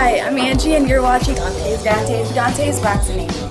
Hi, I'm Angie, and you're watching Dante's Vaccination.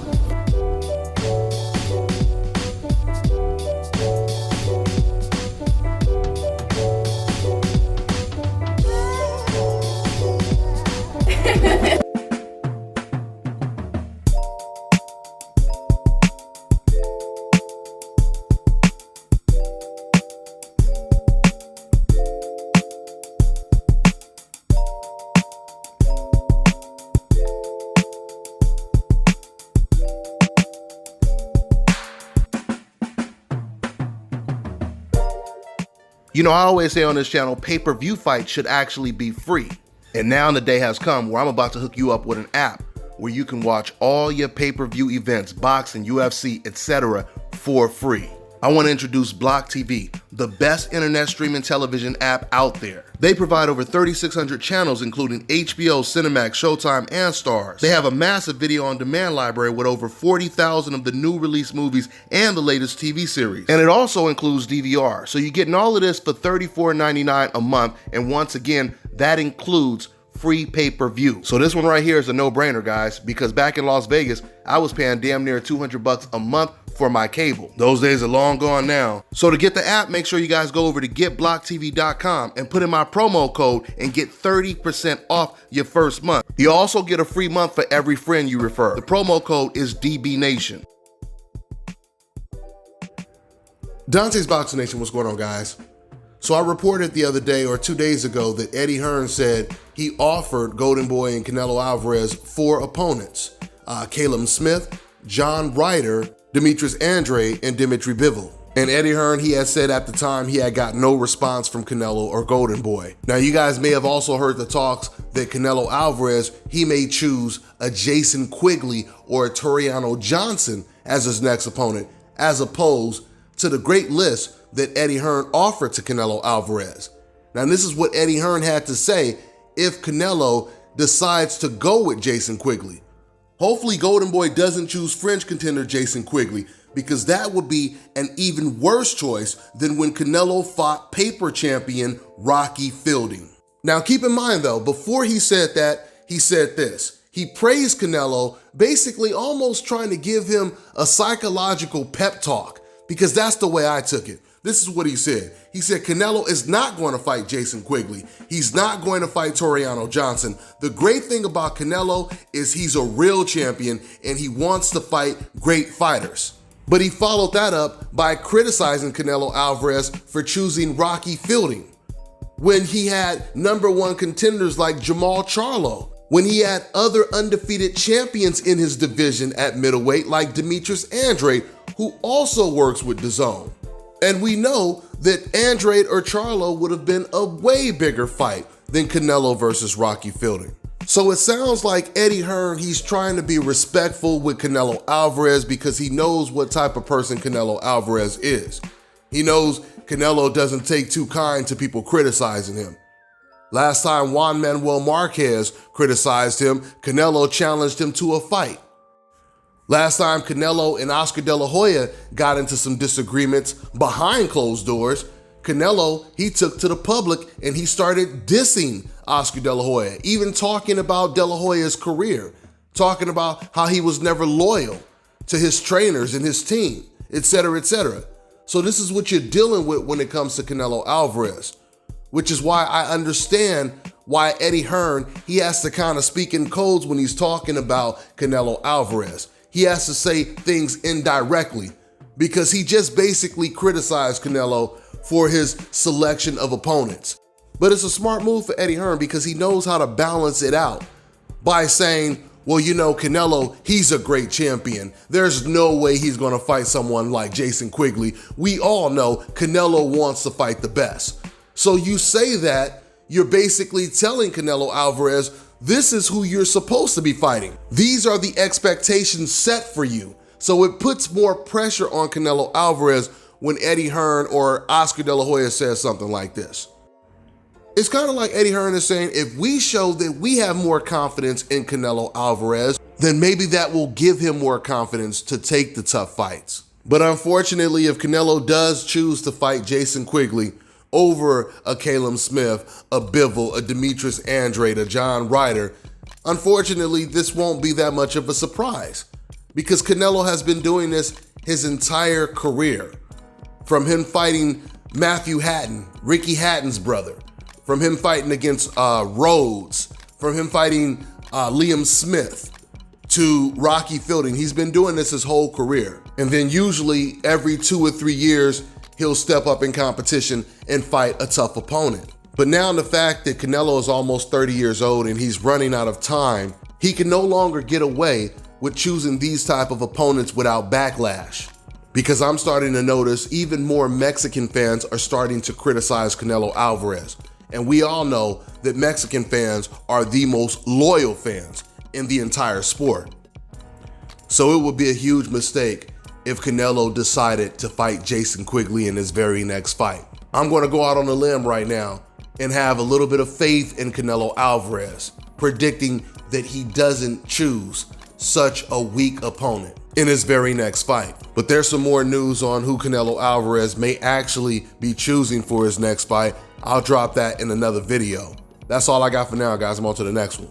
You know, I always say on this channel, pay-per-view fights should actually be free. And now the day has come where I'm about to hook you up with an app where you can watch all your pay-per-view events, boxing, UFC, etc. for free. I want to introduce Block TV, the best internet streaming television app out there. They provide over 3,600 channels, including HBO, Cinemax, Showtime, and Starz. They have a massive video on demand library with over 40,000 of the new release movies and the latest TV series. And it also includes DVR. So you're getting all of this for $34.99 a month. And once again, that includes free pay-per-view. So this one right here is a no-brainer, guys, because back in Las Vegas, I was paying damn near $200 a month for my cable. Those days are long gone now. So to get the app, make sure you guys go over to getblocktv.com and put in my promo code and get 30% off your first month. You also get a free month for every friend you refer. The promo code is DBNation. Dante's Vaccination, what's going on, guys? So I reported the other day or 2 days ago that Eddie Hearn said he offered Golden Boy and Canelo Alvarez 4 opponents: Caleb Smith, John Ryder, Demetrius Andrade, and Dimitri Bivol. And Eddie Hearn, he had said at the time he had got no response from Canelo or Golden Boy. Now, you guys may have also heard the talks that Canelo Alvarez, he may choose a Jason Quigley or a Toriano Johnson as his next opponent, as opposed to the great list that Eddie Hearn offered to Canelo Alvarez. Now, this is what Eddie Hearn had to say if Canelo decides to go with Jason Quigley. Hopefully Golden Boy doesn't choose French contender Jason Quigley, because that would be an even worse choice than when Canelo fought paper champion Rocky Fielding. Now keep in mind though, before he said that, he said this. He praised Canelo, basically almost trying to give him a psychological pep talk, because that's the way I took it. This is what he said. He said Canelo is not going to fight Jason Quigley. He's not going to fight Toriano Johnson. The great thing about Canelo is he's a real champion and he wants to fight great fighters. But he followed that up by criticizing Canelo Alvarez for choosing Rocky Fielding when he had #1 contenders like Jamal Charlo, when he had other undefeated champions in his division at middleweight like Demetrius Andrade, who also works with DAZN. And we know that Andrade or Charlo would have been a way bigger fight than Canelo versus Rocky Fielding. So it sounds like Eddie Hearn, he's trying to be respectful with Canelo Alvarez because he knows what type of person Canelo Alvarez is. He knows Canelo doesn't take too kind to people criticizing him. Last time Juan Manuel Marquez criticized him, Canelo challenged him to a fight. Last time Canelo and Oscar De La Hoya got into some disagreements behind closed doors, Canelo, he took to the public and he started dissing Oscar De La Hoya, even talking about De La Hoya's career, talking about how he was never loyal to his trainers and his team, etc., etc. So this is what you're dealing with when it comes to Canelo Alvarez, which is why I understand why Eddie Hearn, he has to kind of speak in codes when he's talking about Canelo Alvarez. He has to say things indirectly because he just basically criticized Canelo for his selection of opponents. But it's a smart move for Eddie Hearn because he knows how to balance it out by saying, well, you know, Canelo, he's a great champion. There's no way he's going to fight someone like Jason Quigley. We all know Canelo wants to fight the best. So you say that, you're basically telling Canelo Alvarez, this is who you're supposed to be fighting. These are the expectations set for you. So it puts more pressure on Canelo Alvarez when Eddie Hearn or Oscar De La Hoya says something like this. It's kind of like Eddie Hearn is saying, if we show that we have more confidence in Canelo Alvarez, then maybe that will give him more confidence to take the tough fights. But unfortunately, if Canelo does choose to fight Jason Quigley over a Caleb Smith, a Bivol, a Demetrius Andrade, a John Ryder, Unfortunately, this won't be that much of a surprise because Canelo has been doing this his entire career. From him fighting Matthew Hatton, Ricky Hatton's brother, from him fighting against Rhodes, from him fighting Liam Smith, to Rocky Fielding. He's been doing this his whole career. And then usually every 2 or 3 years, he'll step up in competition and fight a tough opponent. But now the fact that Canelo is almost 30 years old and he's running out of time, he can no longer get away with choosing these type of opponents without backlash. Because I'm starting to notice even more Mexican fans are starting to criticize Canelo Alvarez. And we all know that Mexican fans are the most loyal fans in the entire sport. So it would be a huge mistake if Canelo decided to fight Jason Quigley in his very next fight. I'm going to go out on a limb right now and have a little bit of faith in Canelo Alvarez, predicting that he doesn't choose such a weak opponent in his very next fight. But there's some more news on who Canelo Alvarez may actually be choosing for his next fight. I'll drop that in another video. That's all I got for now, guys. I'm on to the next one.